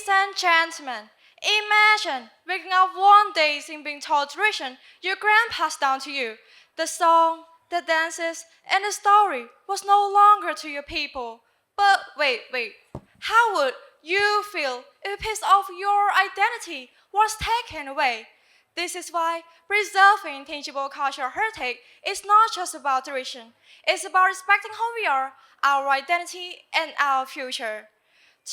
Ladies and gentlemen, imagine waking up one day seeing being told tradition your grand passed down to you. The song, the dances, and the story was no longer to your people. But wait, how would you feel if a piece of your identity was taken away? This is why preserving tangible cultural heritage is not just about tradition. It's about respecting who we are, our identity, and our future.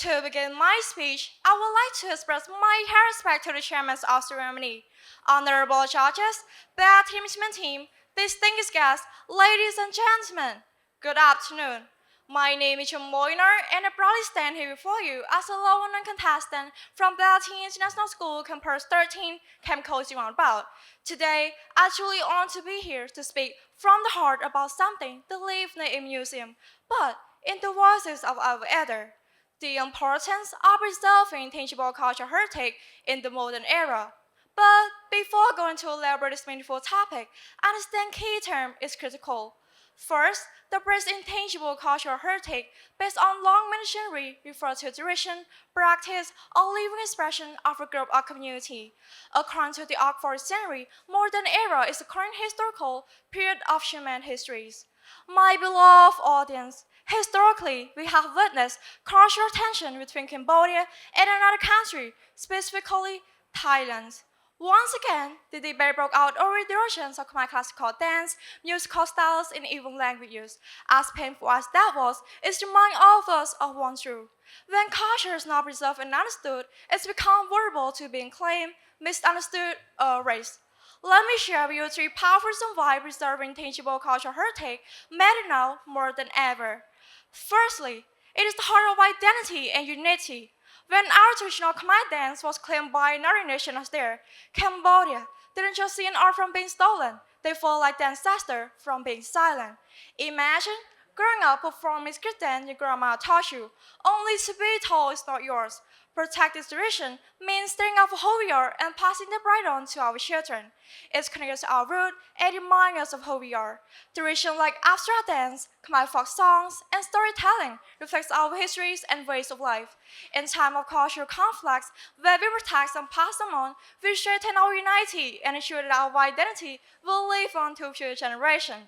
To begin my speech, I would like to express my respect to the chairman of the ceremony, honorable judges, BELTEI management team, distinguished guests, ladies and gentlemen. Good afternoon. My name is CHUM MOLINA, and I proudly stand here before you as a low-known contestant from BELTEI International School Campus 13, Camko City Roundabout. Today, I truly want to be here to speak from the heart about something that lives in a museum, but in the voices of our elder. The importance of preserving tangible cultural heritage in the modern era. But before going to elaborate this meaningful topic, understand key term is critical. First, the phrase intangible cultural heritage based on long machinery refers to tradition, practice, or living expression of a group or community. According to the Oxford Dictionary, modern era is the current historical period of human histories. My beloved audience, historically, we have witnessed cultural tension between Cambodia and another country, specifically Thailand. Once again, the debate broke out over the origins of Khmer classical dance, musical styles, and even language use. As painful as that was, it's to remind all of us of one truth. When culture is not preserved and understood, it's become vulnerable to being claimed, misunderstood, or erased. Let me share with you three powerful reasons why preserving tangible cultural heritage matters now more than ever. Firstly, it is the heart of identity and unity. When our traditional Khmer dance was claimed by another nation as their, Cambodia didn't just see an art from being stolen, they felt like the ancestor from being silent. Imagine growing up performing script dance your grandma taught you, only to be told it's not yours. Protect this tradition means staying up for who we are and passing the pride on to our children. It's connected to our root and reminds us of who we are. Traditions like abstract dance, Khmer folk songs, and storytelling reflects our histories and ways of life. In time of cultural conflicts, where we protect and pass them on, we strengthen our unity and ensure that our identity will live on to future generations.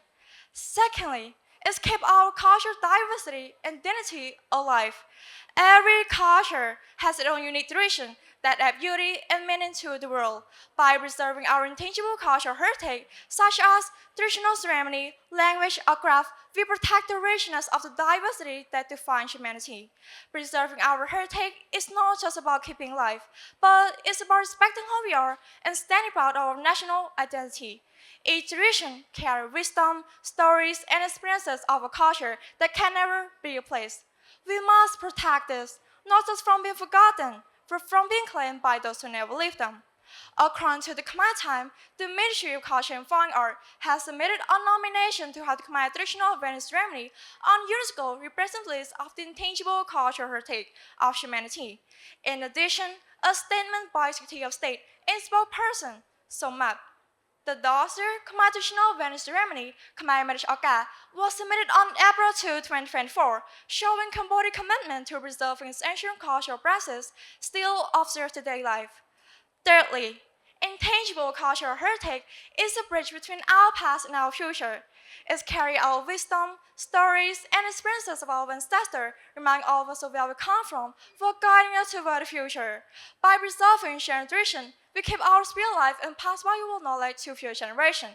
Secondly, is keep our cultural diversity and identity alive. Every culture has its own unique tradition that add beauty and meaning to the world. By preserving our intangible cultural heritage, such as traditional ceremony, language, or craft, we protect the richness of the diversity that defines humanity. Preserving our heritage is not just about keeping life, but it's about respecting who we are and standing proud of our national identity. Each tradition carries wisdom, stories, and experiences of a culture that can never be replaced. We must protect this, not just from being forgotten, but from being claimed by those who never lived them. According to the Khmer time, the Ministry of Culture and Fine Art has submitted a nomination to have the Khmer traditional event ceremony on UNESCO represent list of the intangible cultural heritage of humanity. In addition, a statement by Secretary of State and spokesperson, Somap, the Daughter Khmer Traditional Event Ceremony, Khmer Marriage Oka, was submitted on April 2, 2024, showing Cambodia's commitment to preserving its ancient cultural practices still observed today life. Thirdly, intangible cultural heritage is a bridge between our past and our future. It carries our wisdom, stories, and experiences of our ancestors, reminding all of us of where we come from, for guiding us toward the future. By preserving shared tradition, we keep our spirit alive and pass valuable knowledge to future generations.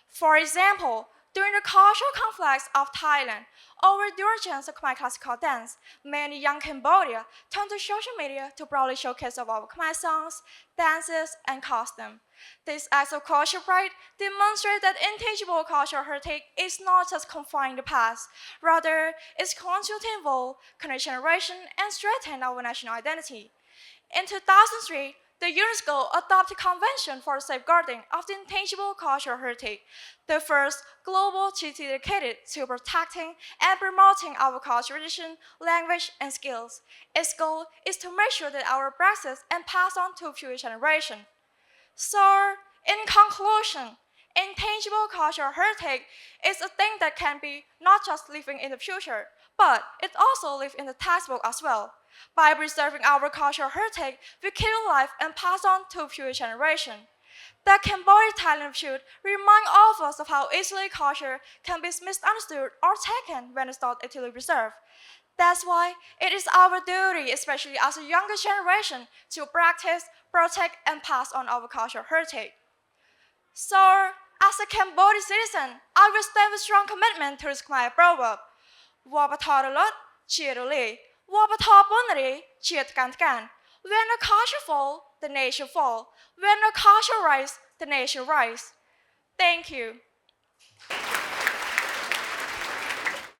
For example, during the cultural conflicts of Thailand over the origins of Khmer classical dance, many young Cambodia turned to social media to proudly showcase of our Khmer songs, dances, and costumes. This act of cultural pride demonstrates that intangible cultural heritage is not just confined to the past, rather, it's continuing to evolve, connect generations, and strengthen our national identity. In 2003, the UNESCO adopted a convention for the safeguarding of the intangible cultural heritage, the first global treaty dedicated to protecting and promoting our cultural tradition, language, and skills. Its goal is to make sure that our practices and pass on to future generations. So, in conclusion, intangible cultural heritage is a thing that can be not just living in the future, but it also lives in the textbook as well. By preserving our cultural heritage, we keep it alive and pass on to future generations. The Cambodian talent should remind all of us of how easily culture can be misunderstood or taken when it's not actively preserved. That's why it is our duty, especially as a younger generation, to practice, protect, and pass on our cultural heritage. So, as a Cambodian citizen, I will stand with strong commitment to this Khmer proverb. វប្បធម៌រលត់ជារលាយវប្បធម៌ពន់រាយជាតកាន់កាន When the culture fall, the nation fall. When the culture rise, the nation rise. Thank you.